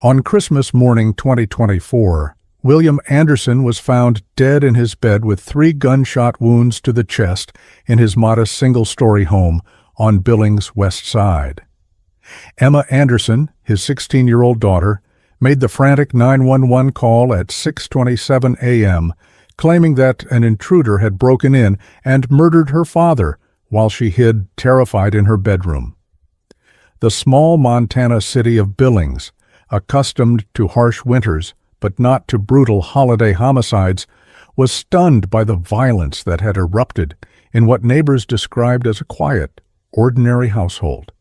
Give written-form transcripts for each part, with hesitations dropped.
On Christmas morning 2024, William Anderson was found dead in his bed with 3 gunshot wounds to the chest in his modest single-story home on Billings West Side. Emma Anderson, his 16-year-old daughter, made the frantic 911 call at 6:27 a.m., claiming that an intruder had broken in and murdered her father while she hid terrified in her bedroom. The small Montana city of Billings, accustomed to harsh winters but not to brutal holiday homicides, was stunned by the violence that had erupted in what neighbors described as a quiet, ordinary household.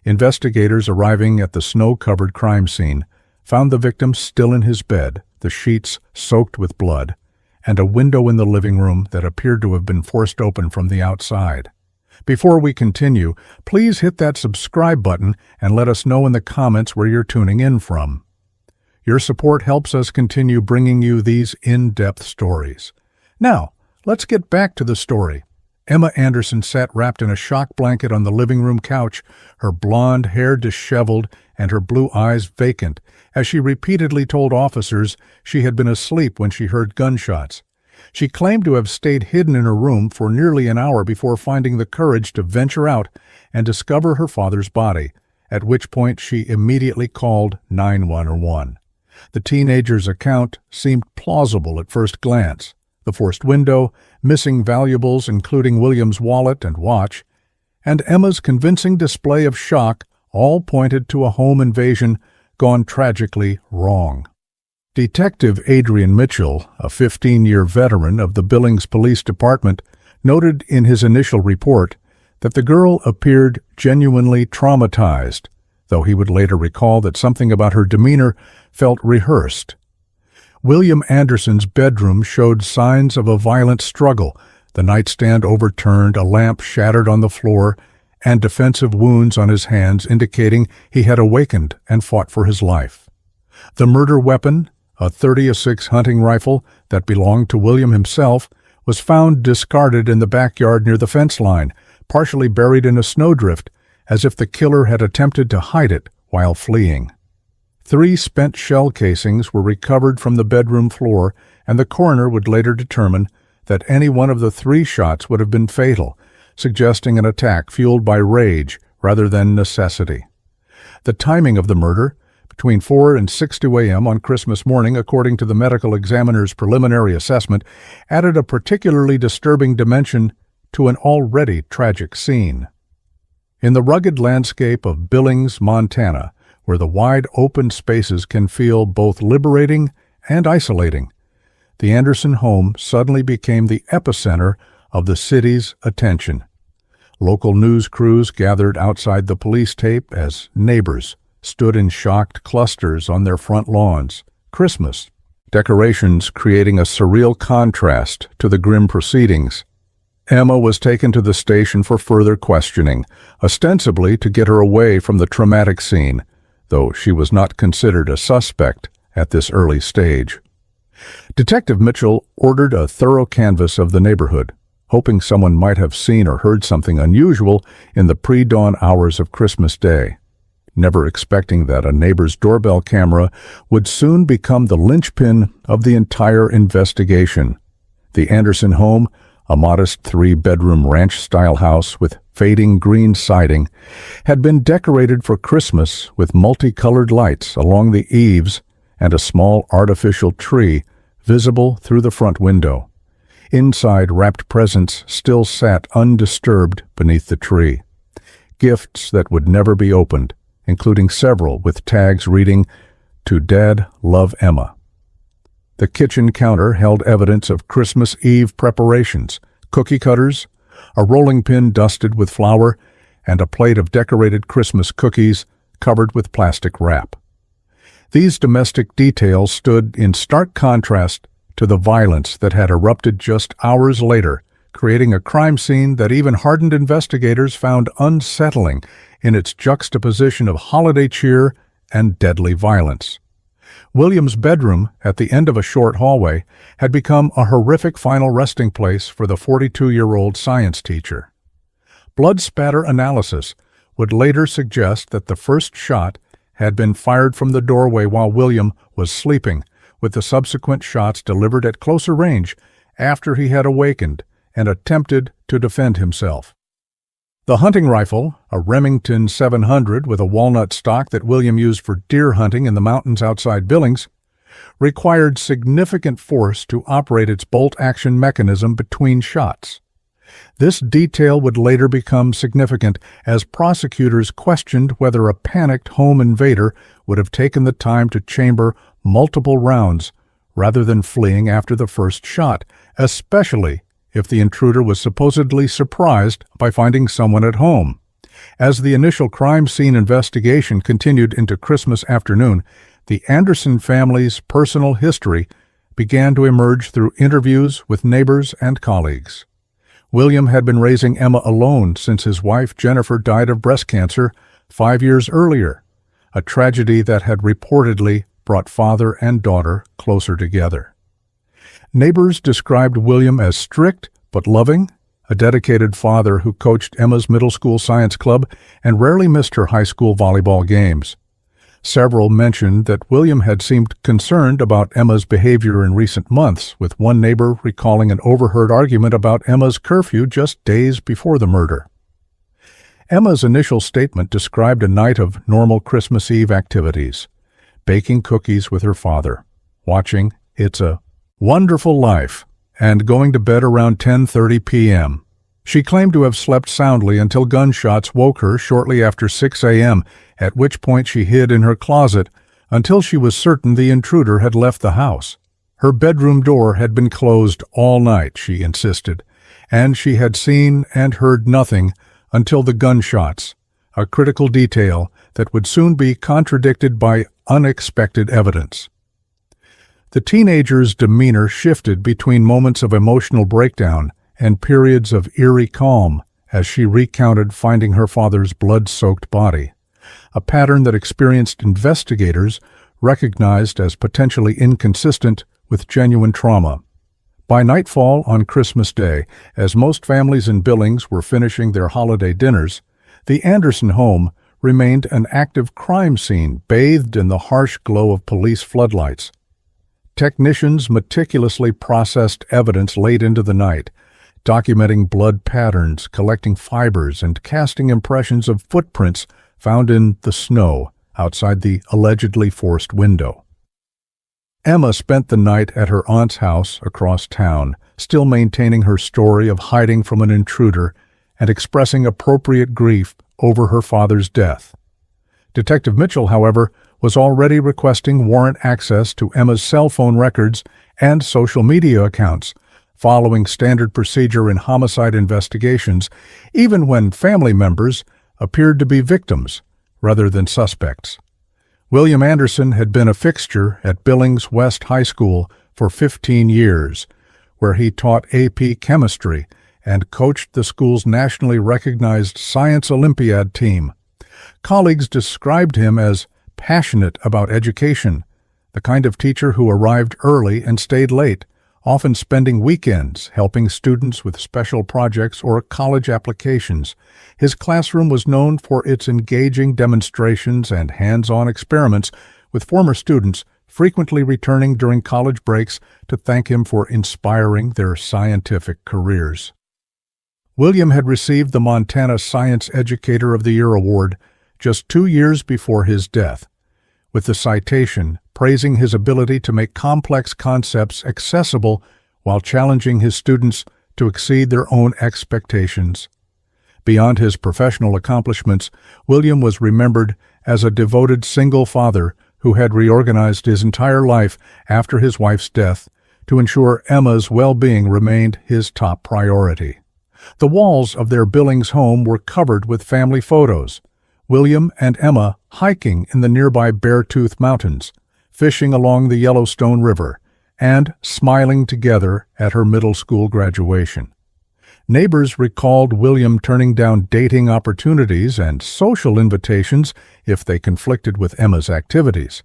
Investigators arriving at the snow-covered crime scene found the victim still in his bed, the sheets soaked with blood, and a window in the living room that appeared to have been forced open from the outside. Before we continue, please hit that subscribe button and let us know in the comments where you're tuning in from. Your support helps us continue bringing you these in-depth stories. Now, let's get back to the story. Emma Anderson sat wrapped in a shock blanket on the living room couch, her blonde hair disheveled and her blue eyes vacant, as she repeatedly told officers she had been asleep when she heard gunshots. She claimed to have stayed hidden in her room for nearly an hour before finding the courage to venture out and discover her father's body, at which point she immediately called 911. The teenager's account seemed plausible at first glance. The forced window, missing valuables including William's wallet and watch, and Emma's convincing display of shock all pointed to a home invasion gone tragically wrong. Detective Adrian Mitchell, a 15-year veteran of the Billings Police Department, noted in his initial report that the girl appeared genuinely traumatized, though he would later recall that something about her demeanor felt rehearsed. William Anderson's bedroom showed signs of a violent struggle, the nightstand overturned, a lamp shattered on the floor, and defensive wounds on his hands indicating he had awakened and fought for his life. The murder weapon, a .30-06 hunting rifle that belonged to William himself, was found discarded in the backyard near the fence line, partially buried in a snowdrift, as if the killer had attempted to hide it while fleeing. 3 spent shell casings were recovered from the bedroom floor, and the coroner would later determine that any one of the 3 shots would have been fatal, suggesting an attack fueled by rage rather than necessity. The timing of the murder, between 4 and 6:02 a.m. on Christmas morning, according to the medical examiner's preliminary assessment, added a particularly disturbing dimension to an already tragic scene. In the rugged landscape of Billings, Montana, where the wide open spaces can feel both liberating and isolating, the Anderson home suddenly became the epicenter of the city's attention. Local news crews gathered outside the police tape as neighbors stood in shocked clusters on their front lawns, Christmas decorations creating a surreal contrast to the grim proceedings. Emma was taken to the station for further questioning, ostensibly to get her away from the traumatic scene, though she was not considered a suspect at this early stage. Detective Mitchell ordered a thorough canvass of the neighborhood, hoping someone might have seen or heard something unusual in the pre-dawn hours of Christmas Day, never expecting that a neighbor's doorbell camera would soon become the linchpin of the entire investigation. The Anderson home, a modest 3-bedroom ranch-style house with fading green siding, had been decorated for Christmas with multicolored lights along the eaves and a small artificial tree visible through the front window. Inside, wrapped presents still sat undisturbed beneath the tree. Gifts that would never be opened, including several with tags reading, "To Dad, Love Emma." The kitchen counter held evidence of Christmas Eve preparations, cookie cutters, a rolling pin dusted with flour, and a plate of decorated Christmas cookies covered with plastic wrap. These domestic details stood in stark contrast to the violence that had erupted just hours later, creating a crime scene that even hardened investigators found unsettling in its juxtaposition of holiday cheer and deadly violence. William's bedroom, at the end of a short hallway, had become a horrific final resting place for the 42-year-old science teacher. Blood spatter analysis would later suggest that the first shot had been fired from the doorway while William was sleeping, with the subsequent shots delivered at closer range after he had awakened and attempted to defend himself. The hunting rifle, a Remington 700 with a walnut stock that William used for deer hunting in the mountains outside Billings, required significant force to operate its bolt-action mechanism between shots. This detail would later become significant as prosecutors questioned whether a panicked home invader would have taken the time to chamber multiple rounds rather than fleeing after the first shot, especially if the intruder was supposedly surprised by finding someone at home. As the initial crime scene investigation continued into Christmas afternoon, the Anderson family's personal history began to emerge through interviews with neighbors and colleagues. William had been raising Emma alone since his wife Jennifer died of breast cancer 5 years earlier, a tragedy that had reportedly brought father and daughter closer together. Neighbors described William as strict but loving, a dedicated father who coached Emma's middle school science club and rarely missed her high school volleyball games. Several mentioned that William had seemed concerned about Emma's behavior in recent months, with one neighbor recalling an overheard argument about Emma's curfew just days before the murder. Emma's initial statement described a night of normal Christmas Eve activities, baking cookies with her father, watching It's a Wonderful Life, and going to bed around 10:30 p.m. She claimed to have slept soundly until gunshots woke her shortly after 6 a.m., at which point she hid in her closet until she was certain the intruder had left the house. Her bedroom door had been closed all night, she insisted, and she had seen and heard nothing until the gunshots, a critical detail that would soon be contradicted by unexpected evidence. The teenager's demeanor shifted between moments of emotional breakdown and periods of eerie calm as she recounted finding her father's blood-soaked body, a pattern that experienced investigators recognized as potentially inconsistent with genuine trauma. By nightfall on Christmas Day, as most families in Billings were finishing their holiday dinners, the Anderson home remained an active crime scene bathed in the harsh glow of police floodlights. Technicians meticulously processed evidence late into the night, documenting blood patterns, collecting fibers, and casting impressions of footprints found in the snow outside the allegedly forced window. Emma spent the night at her aunt's house across town, still maintaining her story of hiding from an intruder and expressing appropriate grief over her father's death. Detective Mitchell, however, was already requesting warrant access to Emma's cell phone records and social media accounts, following standard procedure in homicide investigations, even when family members appeared to be victims rather than suspects. William Anderson had been a fixture at Billings West High School for 15 years, where he taught AP chemistry and coached the school's nationally recognized Science Olympiad team. Colleagues described him as passionate about education, the kind of teacher who arrived early and stayed late, often spending weekends helping students with special projects or college applications. His classroom was known for its engaging demonstrations and hands-on experiments, with former students frequently returning during college breaks to thank him for inspiring their scientific careers. William had received the Montana Science Educator of the Year award just 2 years before his death, with the citation praising his ability to make complex concepts accessible while challenging his students to exceed their own expectations. Beyond his professional accomplishments, William was remembered as a devoted single father who had reorganized his entire life after his wife's death to ensure Emma's well-being remained his top priority. The walls of their Billings home were covered with family photos, William and Emma hiking in the nearby Beartooth Mountains, fishing along the Yellowstone River, and smiling together at her middle school graduation. Neighbors recalled William turning down dating opportunities and social invitations if they conflicted with Emma's activities,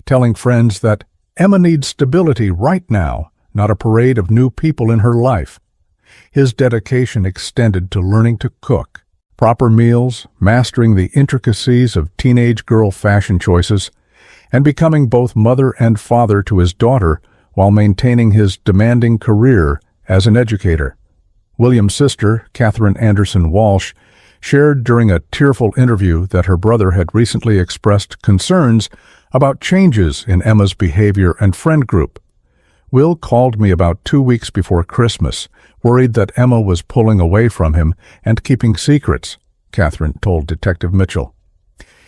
telling friends that Emma needs stability right now, not a parade of new people in her life. His dedication extended to learning to cook, proper meals, mastering the intricacies of teenage girl fashion choices, and becoming both mother and father to his daughter while maintaining his demanding career as an educator. William's sister, Catherine Anderson Walsh, shared during a tearful interview that her brother had recently expressed concerns about changes in Emma's behavior and friend group. "Will called me about 2 weeks before Christmas, worried that Emma was pulling away from him and keeping secrets," Catherine told Detective Mitchell.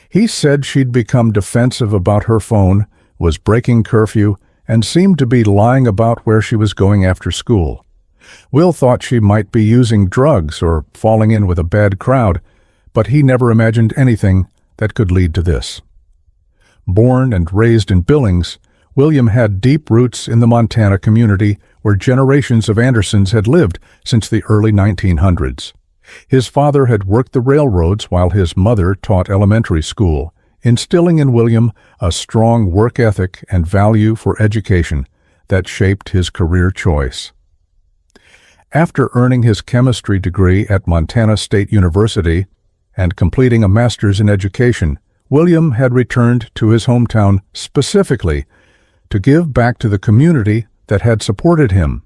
"He said she'd become defensive about her phone, was breaking curfew, and seemed to be lying about where she was going after school. Will thought she might be using drugs or falling in with a bad crowd, but he never imagined anything that could lead to this." Born and raised in Billings, William had deep roots in the Montana community where generations of Andersons had lived since the early 1900s. His father had worked the railroads while his mother taught elementary school, instilling in William a strong work ethic and value for education that shaped his career choice. After earning his chemistry degree at Montana State University and completing a master's in education, William had returned to his hometown specifically to give back to the community that had supported him.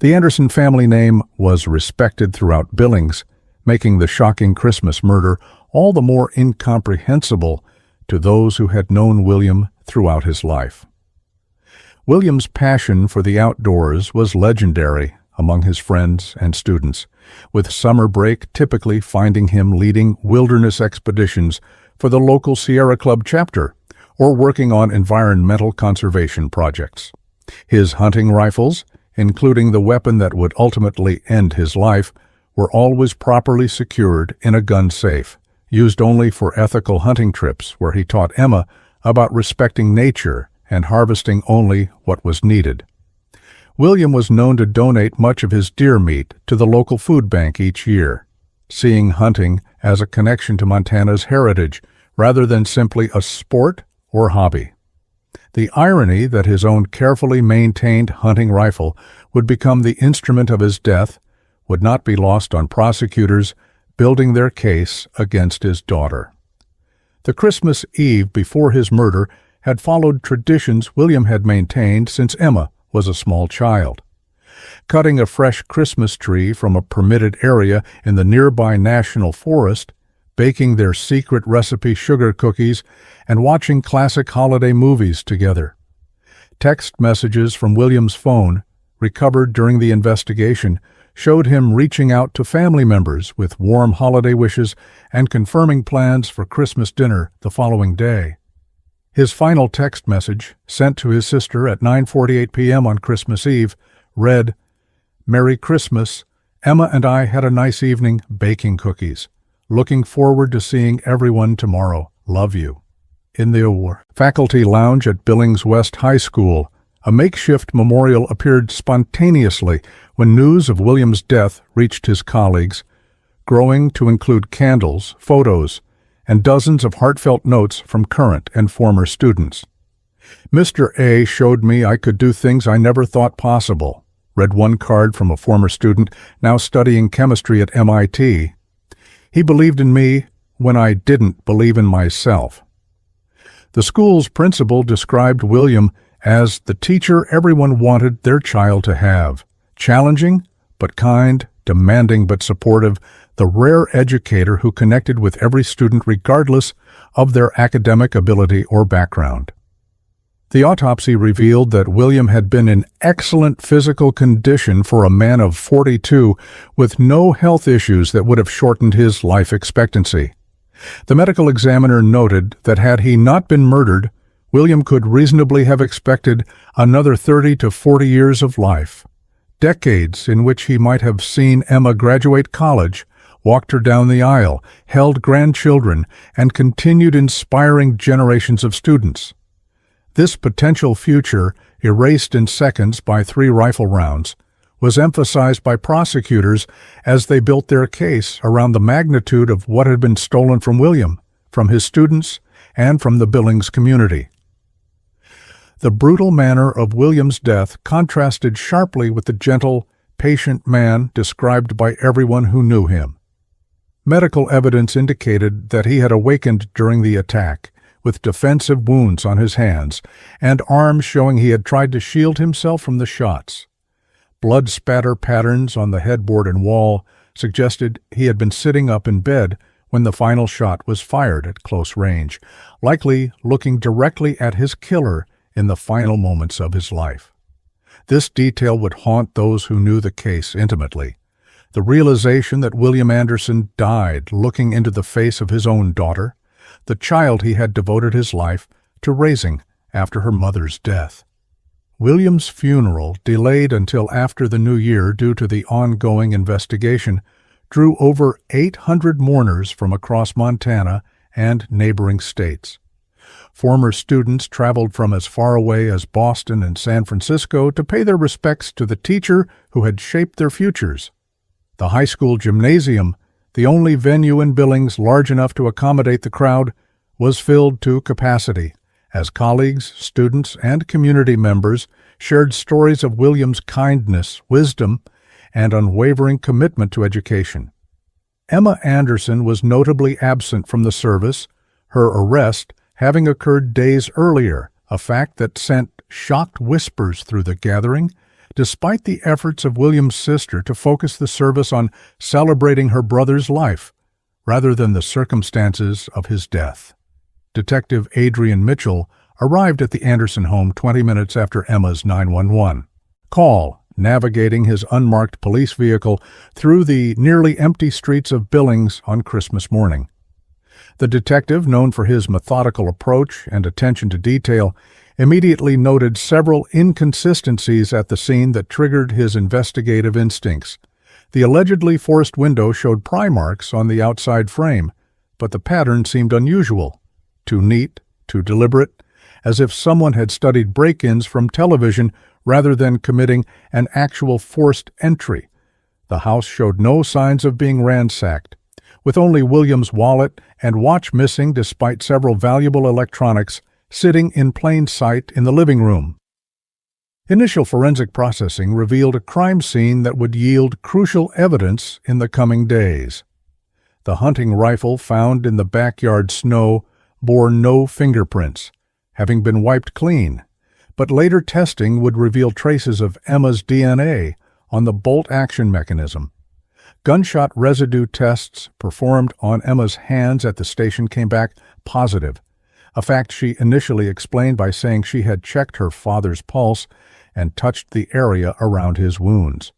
The Anderson family name was respected throughout Billings, making the shocking Christmas murder all the more incomprehensible to those who had known William throughout his life. William's passion for the outdoors was legendary among his friends and students, with summer break typically finding him leading wilderness expeditions for the local Sierra Club chapter or working on environmental conservation projects. His hunting rifles, including the weapon that would ultimately end his life, were always properly secured in a gun safe, used only for ethical hunting trips where he taught Emma about respecting nature and harvesting only what was needed. William was known to donate much of his deer meat to the local food bank each year, seeing hunting as a connection to Montana's heritage rather than simply a sport or hobby. The irony that his own carefully maintained hunting rifle would become the instrument of his death would not be lost on prosecutors building their case against his daughter. The Christmas Eve before his murder had followed traditions William had maintained since Emma was a small child. Cutting a fresh Christmas tree from a permitted area in the nearby national forest, baking their secret recipe sugar cookies, and watching classic holiday movies together. Text messages from William's phone, recovered during the investigation, showed him reaching out to family members with warm holiday wishes and confirming plans for Christmas dinner the following day. His final text message, sent to his sister at 9:48 p.m. on Christmas Eve, read, "Merry Christmas. Emma and I had a nice evening baking cookies. Looking forward to seeing everyone tomorrow. Love you." In the faculty lounge at Billings West High School, a makeshift memorial appeared spontaneously when news of William's death reached his colleagues, growing to include candles, photos, and dozens of heartfelt notes from current and former students. "Mr. A showed me I could do things I never thought possible," read one card from a former student now studying chemistry at MIT. "He believed in me when I didn't believe in myself." The school's principal described William as the teacher everyone wanted their child to have, challenging but kind, demanding but supportive, the rare educator who connected with every student regardless of their academic ability or background. The autopsy revealed that William had been in excellent physical condition for a man of 42 with no health issues that would have shortened his life expectancy. The medical examiner noted that had he not been murdered, William could reasonably have expected another 30 to 40 years of life, decades in which he might have seen Emma graduate college, walked her down the aisle, held grandchildren, and continued inspiring generations of students. This potential future, erased in seconds by 3 rifle rounds, was emphasized by prosecutors as they built their case around the magnitude of what had been stolen from William, from his students, and from the Billings community. The brutal manner of William's death contrasted sharply with the gentle, patient man described by everyone who knew him. Medical evidence indicated that he had awakened during the attack, with defensive wounds on his hands and arms showing he had tried to shield himself from the shots. Blood spatter patterns on the headboard and wall suggested he had been sitting up in bed when the final shot was fired at close range, likely looking directly at his killer in the final moments of his life. This detail would haunt those who knew the case intimately. The realization that William Anderson died looking into the face of his own daughter, the child he had devoted his life to raising after her mother's death. William's funeral, delayed until after the new year due to the ongoing investigation, drew over 800 mourners from across Montana and neighboring states. Former students traveled from as far away as Boston and San Francisco to pay their respects to the teacher who had shaped their futures. The high school gymnasium, the only venue in Billings large enough to accommodate the crowd, was filled to capacity as colleagues, students, and community members shared stories of William's kindness, wisdom, and unwavering commitment to education. Emma Anderson was notably absent from the service, her arrest having occurred days earlier, a fact that sent shocked whispers through the gathering, despite the efforts of William's sister to focus the service on celebrating her brother's life, rather than the circumstances of his death. Detective Adrian Mitchell arrived at the Anderson home 20 minutes after Emma's 911 call, navigating his unmarked police vehicle through the nearly empty streets of Billings on Christmas morning. The detective, known for his methodical approach and attention to detail, immediately noted several inconsistencies at the scene that triggered his investigative instincts. The allegedly forced window showed pry marks on the outside frame, but the pattern seemed unusual, too neat, too deliberate, as if someone had studied break-ins from television rather than committing an actual forced entry. The house showed no signs of being ransacked, with only William's wallet and watch missing despite several valuable electronics sitting in plain sight in the living room. Initial forensic processing revealed a crime scene that would yield crucial evidence in the coming days. The hunting rifle found in the backyard snow bore no fingerprints, having been wiped clean, but later testing would reveal traces of Emma's DNA on the bolt-action mechanism. Gunshot residue tests performed on Emma's hands at the station came back positive, a fact she initially explained by saying she had checked her father's pulse and touched the area around his wounds.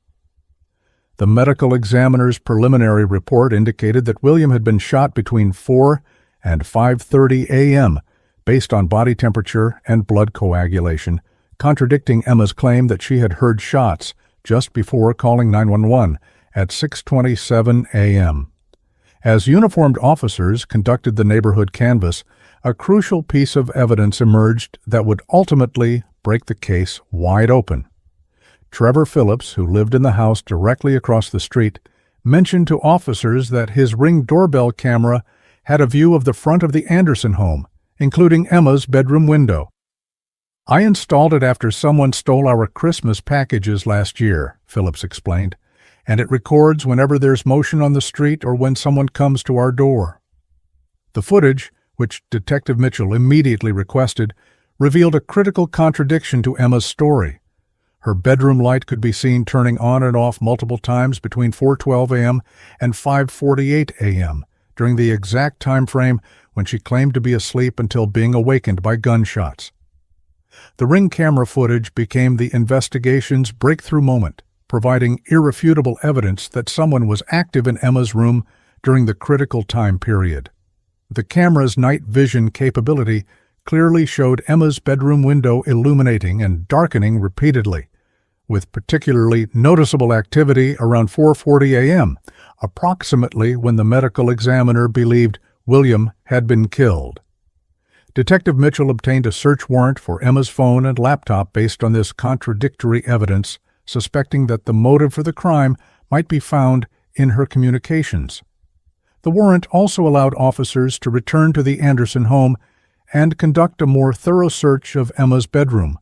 The medical examiner's preliminary report indicated that William had been shot between 4 and 5:30 a.m., based on body temperature and blood coagulation, contradicting Emma's claim that she had heard shots just before calling 911 at 6:27 a.m. As uniformed officers conducted the neighborhood canvass, a crucial piece of evidence emerged that would ultimately break the case wide open. Trevor Phillips, who lived in the house directly across the street, mentioned to officers that his Ring doorbell camera had a view of the front of the Anderson home, including Emma's bedroom window. "I installed it after someone stole our Christmas packages last year," Phillips explained, "and it records whenever there's motion on the street or when someone comes to our door." The footage, which Detective Mitchell immediately requested, revealed a critical contradiction to Emma's story. Her bedroom light could be seen turning on and off multiple times between 4:12 a.m. and 5:48 a.m., during the exact time frame when she claimed to be asleep until being awakened by gunshots. The Ring camera footage became the investigation's breakthrough moment, providing irrefutable evidence that someone was active in Emma's room during the critical time period. The camera's night vision capability clearly showed Emma's bedroom window illuminating and darkening repeatedly, with particularly noticeable activity around 4:40 a.m., approximately when the medical examiner believed William had been killed. Detective Mitchell obtained a search warrant for Emma's phone and laptop based on this contradictory evidence, suspecting that the motive for the crime might be found in her communications. The warrant also allowed officers to return to the Anderson home and conduct a more thorough search of Emma's bedroom,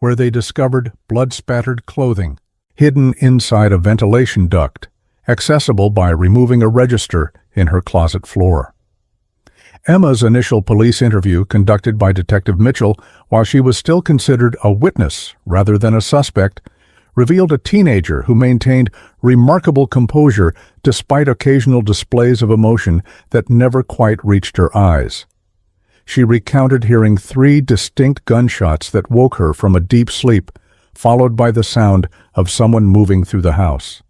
where they discovered blood-spattered clothing hidden inside a ventilation duct, accessible by removing a register in her closet floor. Emma's initial police interview, conducted by Detective Mitchell while she was still considered a witness rather than a suspect, revealed a teenager who maintained remarkable composure despite occasional displays of emotion that never quite reached her eyes. She recounted hearing 3 distinct gunshots that woke her from a deep sleep, followed by the sound of someone moving through the house.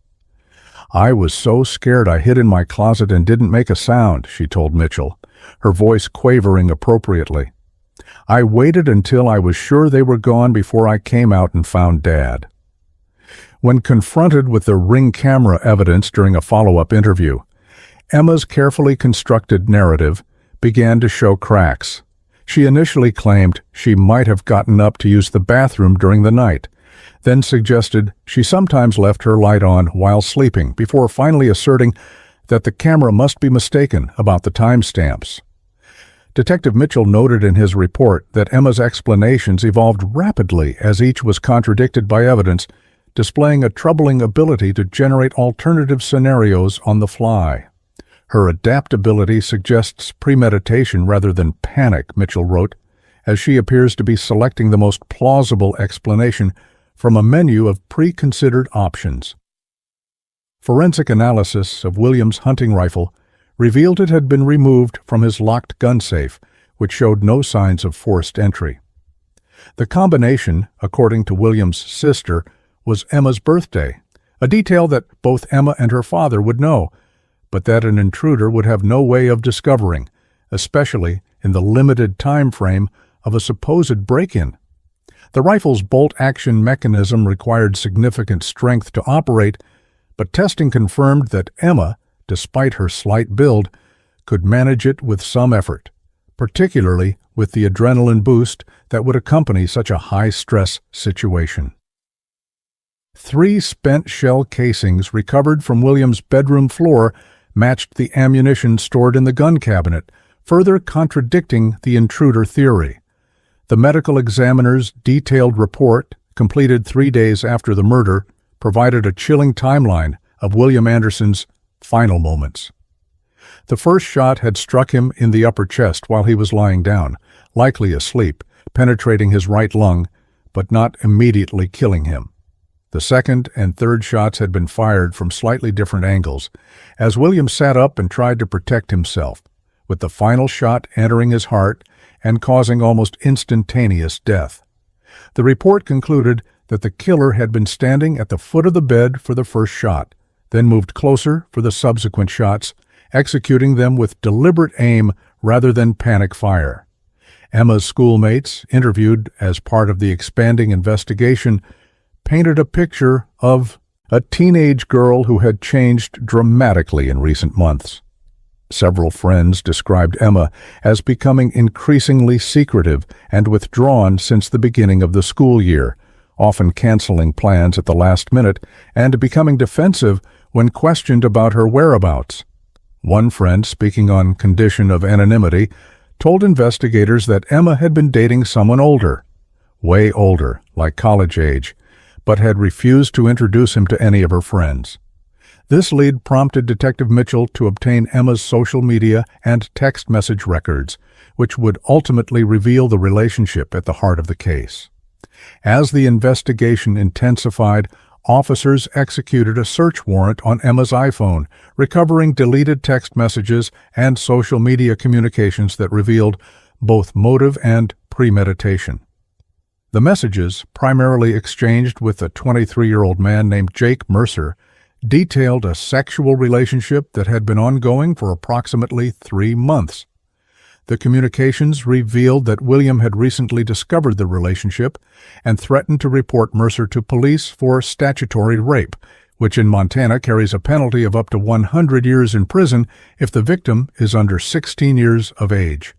"I was so scared I hid in my closet and didn't make a sound," she told Mitchell, her voice quavering appropriately. "I waited until I was sure they were gone before I came out and found Dad." When confronted with the Ring camera evidence during a follow-up interview, Emma's carefully constructed narrative began to show cracks. She initially claimed she might have gotten up to use the bathroom during the night, then suggested she sometimes left her light on while sleeping, before finally asserting that the camera must be mistaken about the timestamps. Detective Mitchell noted in his report that Emma's explanations evolved rapidly as each was contradicted by evidence, displaying a troubling ability to generate alternative scenarios on the fly. Her adaptability suggests premeditation rather than panic, Mitchell wrote, as she appears to be selecting the most plausible explanation from a menu of pre-considered options. Forensic analysis of William's hunting rifle revealed it had been removed from his locked gun safe, which showed no signs of forced entry. The combination, according to William's sister, was Emma's birthday, a detail that both Emma and her father would know, but that an intruder would have no way of discovering, especially in the limited time frame of a supposed break-in. The rifle's bolt-action mechanism required significant strength to operate, but testing confirmed that Emma, despite her slight build, could manage it with some effort, particularly with the adrenaline boost that would accompany such a high-stress situation. 3 spent shell casings recovered from William's bedroom floor matched the ammunition stored in the gun cabinet, further contradicting the intruder theory. The medical examiner's detailed report, completed 3 days after the murder, provided a chilling timeline of William Anderson's final moments. The first shot had struck him in the upper chest while he was lying down, likely asleep, penetrating his right lung, but not immediately killing him. The second and third shots had been fired from slightly different angles, as William sat up and tried to protect himself, with the final shot entering his heart and causing almost instantaneous death. The report concluded that the killer had been standing at the foot of the bed for the first shot, then moved closer for the subsequent shots, executing them with deliberate aim rather than panic fire. Emma's schoolmates, interviewed as part of the expanding investigation, painted a picture of a teenage girl who had changed dramatically in recent months. Several friends described Emma as becoming increasingly secretive and withdrawn since the beginning of the school year, often canceling plans at the last minute and becoming defensive when questioned about her whereabouts. One friend, speaking on condition of anonymity, told investigators that Emma had been dating someone older, way older, like college age, but had refused to introduce him to any of her friends. This lead prompted Detective Mitchell to obtain Emma's social media and text message records, which would ultimately reveal the relationship at the heart of the case. As the investigation intensified, officers executed a search warrant on Emma's iPhone, recovering deleted text messages and social media communications that revealed both motive and premeditation. The messages, primarily exchanged with a 23-year-old man named Jake Mercer, detailed a sexual relationship that had been ongoing for approximately 3 months. The communications revealed that William had recently discovered the relationship and threatened to report Mercer to police for statutory rape, which in Montana carries a penalty of up to 100 years in prison if the victim is under 16 years of age.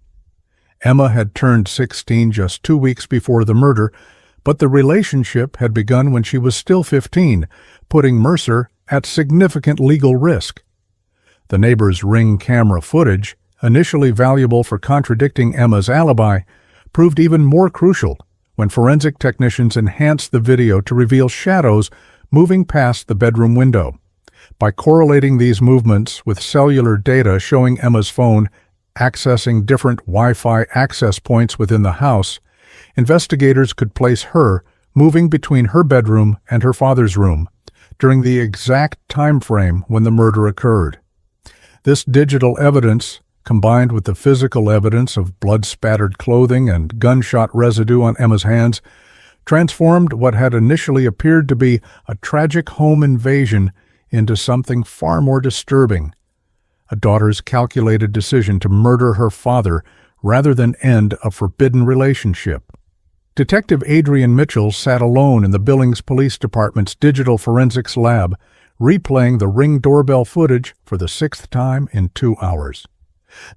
Emma had turned 16 just 2 weeks before the murder, but the relationship had begun when she was still 15, putting Mercer at significant legal risk. The neighbor's Ring camera footage, initially valuable for contradicting Emma's alibi, proved even more crucial when forensic technicians enhanced the video to reveal shadows moving past the bedroom window, By correlating these movements with cellular data showing Emma's phone accessing different Wi-Fi access points within the house, investigators could place her moving between her bedroom and her father's room during the exact time frame when the murder occurred. This digital evidence, combined with the physical evidence of blood-spattered clothing and gunshot residue on Emma's hands, transformed what had initially appeared to be a tragic home invasion into something far more disturbing: a daughter's calculated decision to murder her father rather than end a forbidden relationship. Detective Adrian Mitchell sat alone in the Billings Police Department's digital forensics lab, replaying the Ring doorbell footage for the 6th time in 2 hours.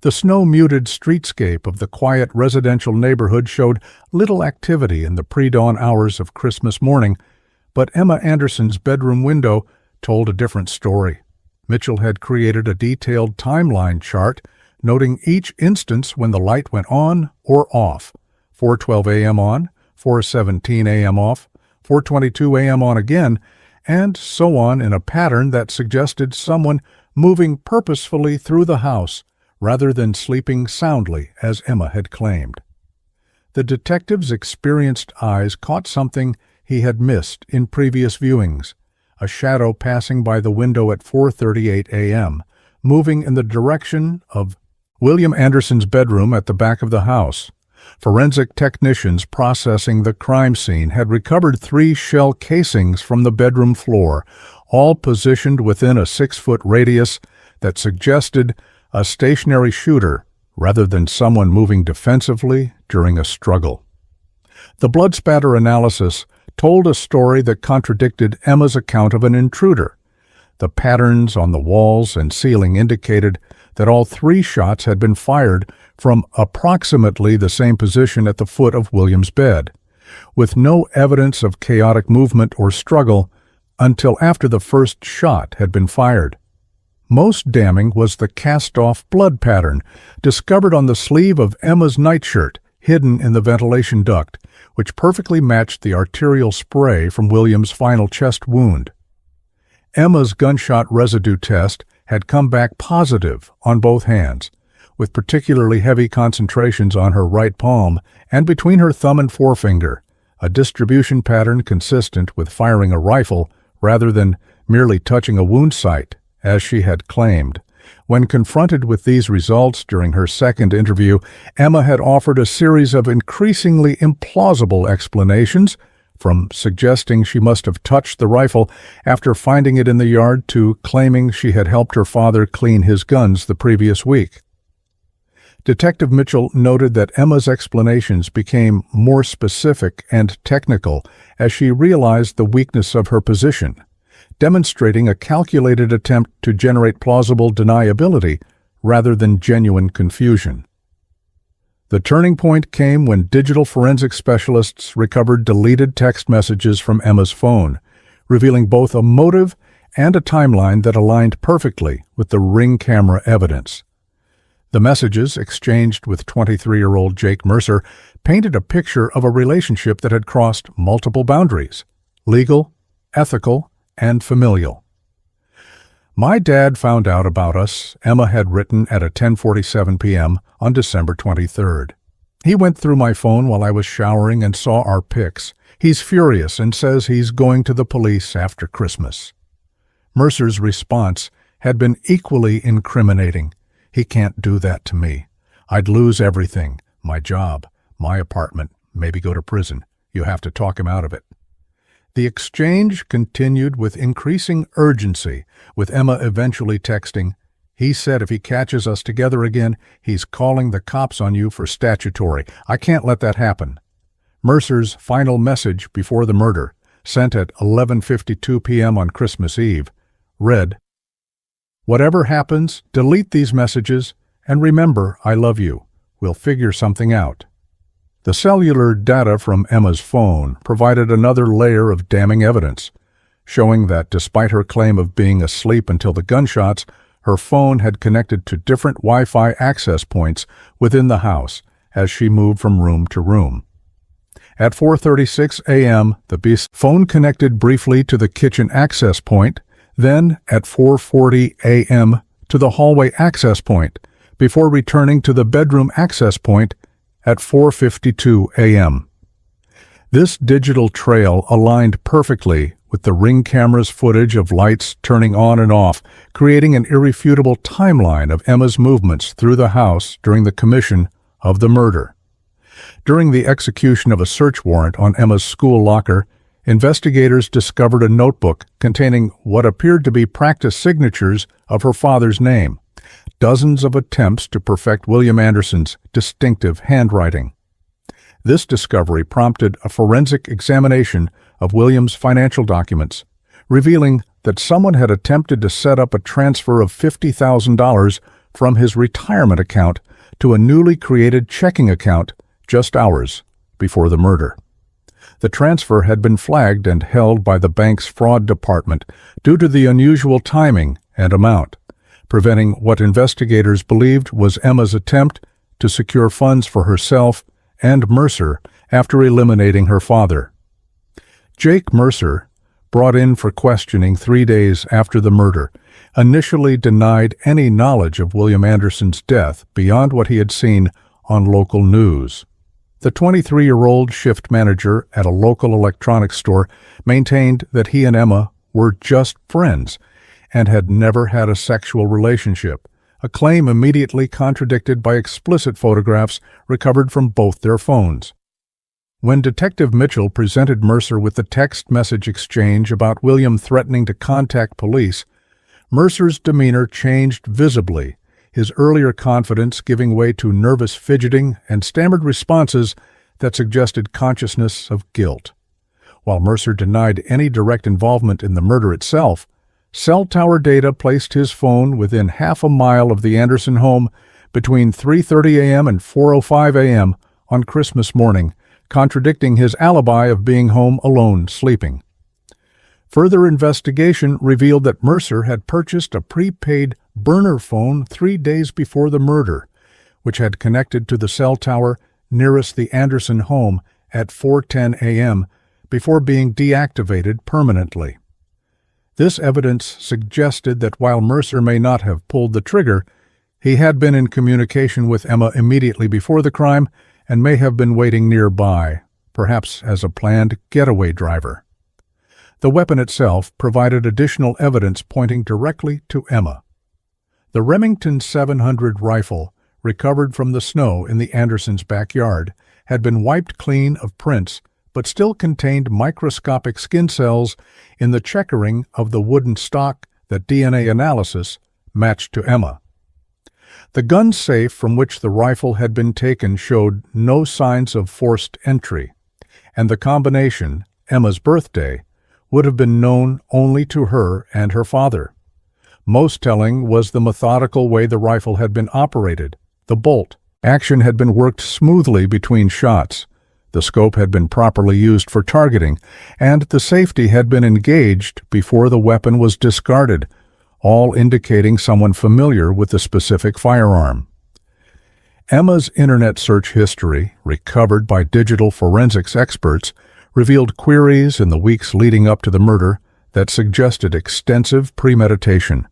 The snow-muted streetscape of the quiet residential neighborhood showed little activity in the pre-dawn hours of Christmas morning, but Emma Anderson's bedroom window told a different story. Mitchell had created a detailed timeline chart, noting each instance when the light went on or off: 4:12 a.m. on, 4:17 a.m. off, 4:22 a.m. on again, and so on, in a pattern that suggested someone moving purposefully through the house rather than sleeping soundly, as Emma had claimed. The detective's experienced eyes caught something he had missed in previous viewings: a shadow passing by the window at 4:38 a.m., moving in the direction of William Anderson's bedroom at the back of the house. Forensic technicians processing the crime scene had recovered 3 shell casings from the bedroom floor, all positioned within a 6-foot radius that suggested a stationary shooter rather than someone moving defensively during a struggle. The blood spatter analysis told a story that contradicted Emma's account of an intruder. The patterns on the walls and ceiling indicated that all 3 shots had been fired from approximately the same position at the foot of William's bed, with no evidence of chaotic movement or struggle until after the first shot had been fired. Most damning was the cast-off blood pattern discovered on the sleeve of Emma's nightshirt, hidden in the ventilation duct, which perfectly matched the arterial spray from William's final chest wound. Emma's gunshot residue test had come back positive on both hands, with particularly heavy concentrations on her right palm and between her thumb and forefinger, a distribution pattern consistent with firing a rifle rather than merely touching a wound site, as she had claimed. When confronted with these results during her second interview, Emma had offered a series of increasingly implausible explanations, from suggesting she must have touched the rifle after finding it in the yard to claiming she had helped her father clean his guns the previous week. Detective Mitchell noted that Emma's explanations became more specific and technical as she realized the weakness of her position, demonstrating a calculated attempt to generate plausible deniability rather than genuine confusion. The turning point came when digital forensic specialists recovered deleted text messages from Emma's phone, revealing both a motive and a timeline that aligned perfectly with the Ring camera evidence. The messages, exchanged with 23-year-old Jake Mercer, painted a picture of a relationship that had crossed multiple boundaries: legal, ethical, and familial. "My dad found out about us," Emma had written at a 10:47 p.m. on December 23rd. "He went through my phone while I was showering and saw our pics. He's furious and says he's going to the police after Christmas." Mercer's response had been equally incriminating. "He can't do that to me. I'd lose everything: my job, my apartment, maybe go to prison. You have to talk him out of it." The exchange continued with increasing urgency, with Emma eventually texting, "He said if he catches us together again, he's calling the cops on you for statutory. I can't let that happen." Mercer's final message before the murder, sent at 11:52 p.m. on Christmas Eve, read, "Whatever happens, delete these messages, and remember, I love you. We'll figure something out." The cellular data from Emma's phone provided another layer of damning evidence, showing that despite her claim of being asleep until the gunshots, her phone had connected to different Wi-Fi access points within the house as she moved from room to room. At 4:36 a.m., the phone connected briefly to the kitchen access point, then at 4:40 a.m. to the hallway access point, before returning to the bedroom access point at 4:52 a.m. This digital trail aligned perfectly with the Ring camera's footage of lights turning on and off, creating an irrefutable timeline of Emma's movements through the house during the commission of the murder. During the execution of a search warrant on Emma's school locker, investigators discovered a notebook containing what appeared to be practice signatures of her father's name, dozens of attempts to perfect William Anderson's distinctive handwriting. This discovery prompted a forensic examination of William's financial documents, revealing that someone had attempted to set up a transfer of $50,000 from his retirement account to a newly created checking account just hours before the murder. The transfer had been flagged and held by the bank's fraud department due to the unusual timing and amount, preventing what investigators believed was Emma's attempt to secure funds for herself and Mercer after eliminating her father. Jake Mercer, brought in for questioning 3 days after the murder, initially denied any knowledge of William Anderson's death beyond what he had seen on local news. The 23-year-old shift manager at a local electronics store maintained that he and Emma were just friends and had never had a sexual relationship, a claim immediately contradicted by explicit photographs recovered from both their phones. When Detective Mitchell presented Mercer with the text message exchange about William threatening to contact police, Mercer's demeanor changed visibly, his earlier confidence giving way to nervous fidgeting and stammered responses that suggested consciousness of guilt. While Mercer denied any direct involvement in the murder itself, cell tower data placed his phone within half a mile of the Anderson home between 3:30 a.m. and 4:05 a.m. on Christmas morning, contradicting his alibi of being home alone sleeping. Further investigation revealed that Mercer had purchased a prepaid burner phone 3 days before the murder, which had connected to the cell tower nearest the Anderson home at 4:10 a.m. before being deactivated permanently. This evidence suggested that while Mercer may not have pulled the trigger, he had been in communication with Emma immediately before the crime and may have been waiting nearby, perhaps as a planned getaway driver. The weapon itself provided additional evidence pointing directly to Emma. The Remington 700 rifle, recovered from the snow in the Andersons' backyard, had been wiped clean of prints but still contained microscopic skin cells in the checkering of the wooden stock that DNA analysis matched to Emma. The gun safe from which the rifle had been taken showed no signs of forced entry, and the combination, Emma's birthday, would have been known only to her and her father. Most telling was the methodical way the rifle had been operated. The bolt action had been worked smoothly between shots. The scope had been properly used for targeting, and the safety had been engaged before the weapon was discarded, all indicating someone familiar with the specific firearm. Emma's internet search history, recovered by digital forensics experts, revealed queries in the weeks leading up to the murder that suggested extensive premeditation.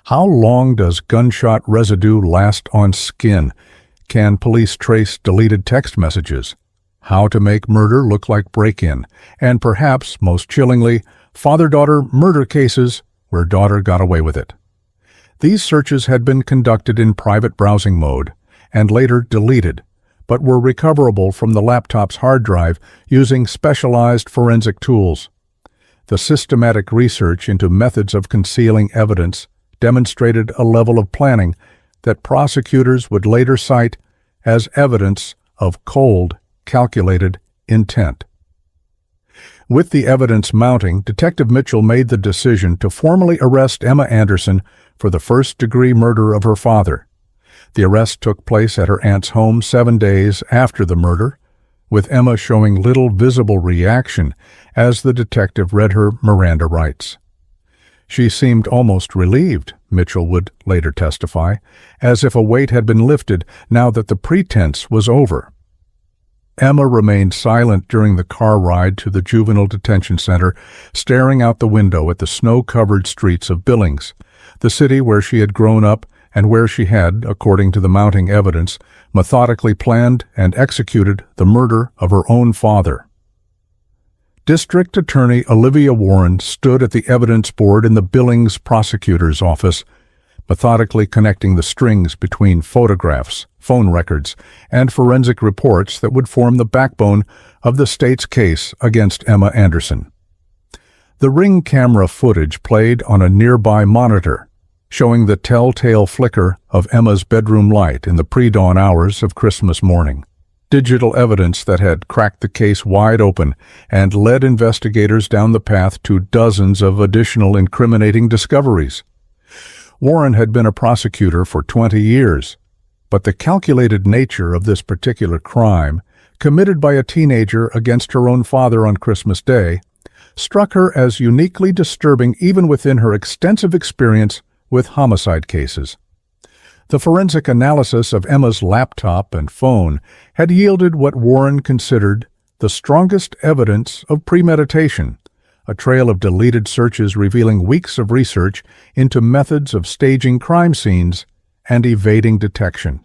How long does gunshot residue last on skin? Can police trace deleted text messages? How to make murder look like break-in? And perhaps, most chillingly, father-daughter murder cases where daughter got away with it. These searches had been conducted in private browsing mode and later deleted, but were recoverable from the laptop's hard drive using specialized forensic tools. The systematic research into methods of concealing evidence demonstrated a level of planning that prosecutors would later cite as evidence of cold, calculated intent. With the evidence mounting, Detective Mitchell made the decision to formally arrest Emma Anderson for the first-degree murder of her father. The arrest took place at her aunt's home 7 days after the murder, with Emma showing little visible reaction as the detective read her Miranda rights. She seemed almost relieved, Mitchell would later testify, as if a weight had been lifted now that the pretense was over. Emma remained silent during the car ride to the juvenile detention center, staring out the window at the snow-covered streets of Billings, the city where she had grown up and where she had, according to the mounting evidence, methodically planned and executed the murder of her own father. District Attorney Olivia Warren stood at the evidence board in the Billings prosecutor's office, methodically connecting the strings between photographs, phone records, and forensic reports that would form the backbone of the state's case against Emma Anderson. The Ring camera footage played on a nearby monitor, showing the telltale flicker of Emma's bedroom light in the pre-dawn hours of Christmas morning. Digital evidence that had cracked the case wide open and led investigators down the path to dozens of additional incriminating discoveries. Warren had been a prosecutor for 20 years, but the calculated nature of this particular crime, committed by a teenager against her own father on Christmas Day, struck her as uniquely disturbing even within her extensive experience with homicide cases. The forensic analysis of Emma's laptop and phone had yielded what Warren considered the strongest evidence of premeditation, a trail of deleted searches revealing weeks of research into methods of staging crime scenes and evading detection.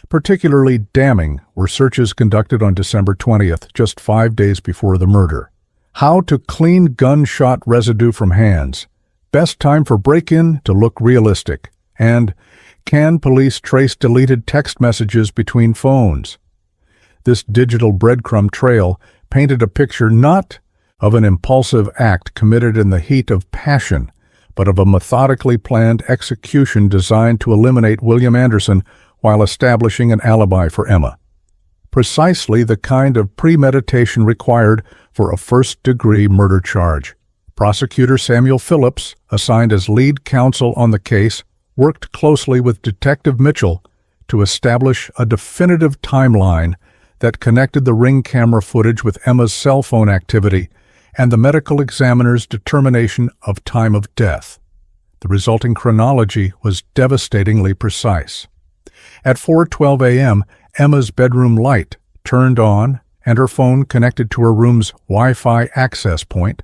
Particularly damning were searches conducted on December 20th, just 5 days before the murder. How to clean gunshot residue from hands, best time for break-in to look realistic, and can police trace deleted text messages between phones? This digital breadcrumb trail painted a picture not of an impulsive act committed in the heat of passion, but of a methodically planned execution designed to eliminate William Anderson while establishing an alibi for Emma. Precisely the kind of premeditation required for a first-degree murder charge. Prosecutor Samuel Phillips, assigned as lead counsel on the case, worked closely with Detective Mitchell to establish a definitive timeline that connected the Ring camera footage with Emma's cell phone activity and the medical examiner's determination of time of death. The resulting chronology was devastatingly precise. At 4:12 a.m., Emma's bedroom light turned on and her phone connected to her room's Wi-Fi access point.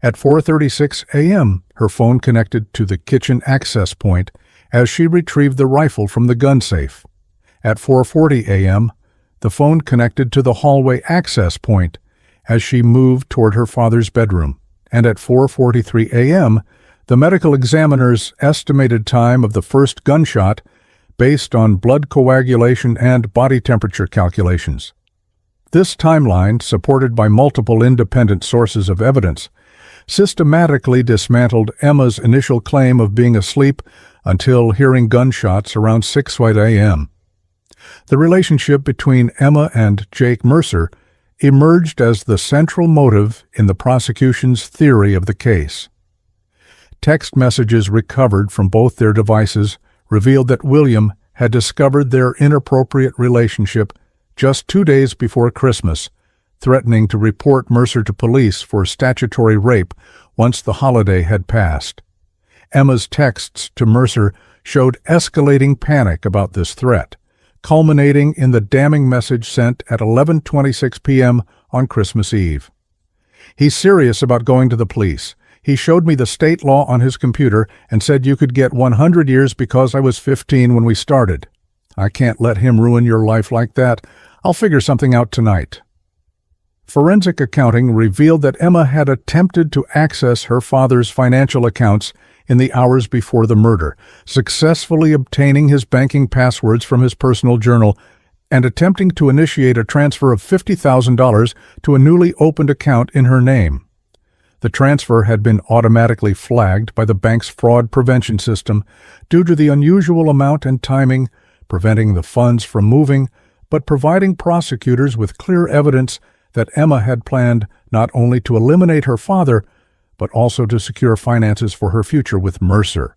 At 4:36 a.m., her phone connected to the kitchen access point as she retrieved the rifle from the gun safe. At 4:40 a.m., the phone connected to the hallway access point as she moved toward her father's bedroom. And at 4:43 a.m., the medical examiner's estimated time of the first gunshot based on blood coagulation and body temperature calculations. This timeline, supported by multiple independent sources of evidence, systematically dismantled Emma's initial claim of being asleep until hearing gunshots around 6:00 a.m. The relationship between Emma and Jake Mercer emerged as the central motive in the prosecution's theory of the case. Text messages recovered from both their devices revealed that William had discovered their inappropriate relationship just 2 days before Christmas, threatening to report Mercer to police for statutory rape once the holiday had passed. Emma's texts to Mercer showed escalating panic about this threat, culminating in the damning message sent at 11:26 p.m. on Christmas Eve. "He's serious about going to the police. He showed me the state law on his computer and said you could get 100 years because I was 15 when we started. I can't let him ruin your life like that. I'll figure something out tonight." Forensic accounting revealed that Emma had attempted to access her father's financial accounts in the hours before the murder, successfully obtaining his banking passwords from his personal journal and attempting to initiate a transfer of $50,000 to a newly opened account in her name. The transfer had been automatically flagged by the bank's fraud prevention system due to the unusual amount and timing, preventing the funds from moving, but providing prosecutors with clear evidence that Emma had planned not only to eliminate her father, but also to secure finances for her future with Mercer.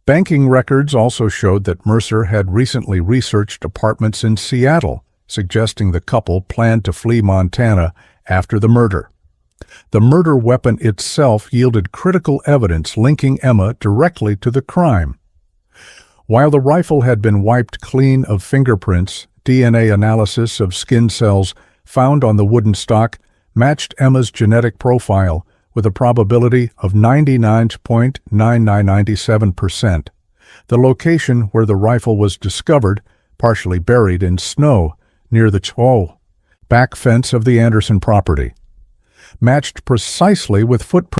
Banking records also showed that Mercer had recently researched apartments in Seattle, suggesting the couple planned to flee Montana after the murder. The murder weapon itself yielded critical evidence linking Emma directly to the crime. While the rifle had been wiped clean of fingerprints DNA analysis of skin cells found on the wooden stock matched Emma's genetic profile with a probability of 99.9997%. The location where the rifle was discovered, partially buried in snow near the back fence of the Anderson property, matched precisely with footprints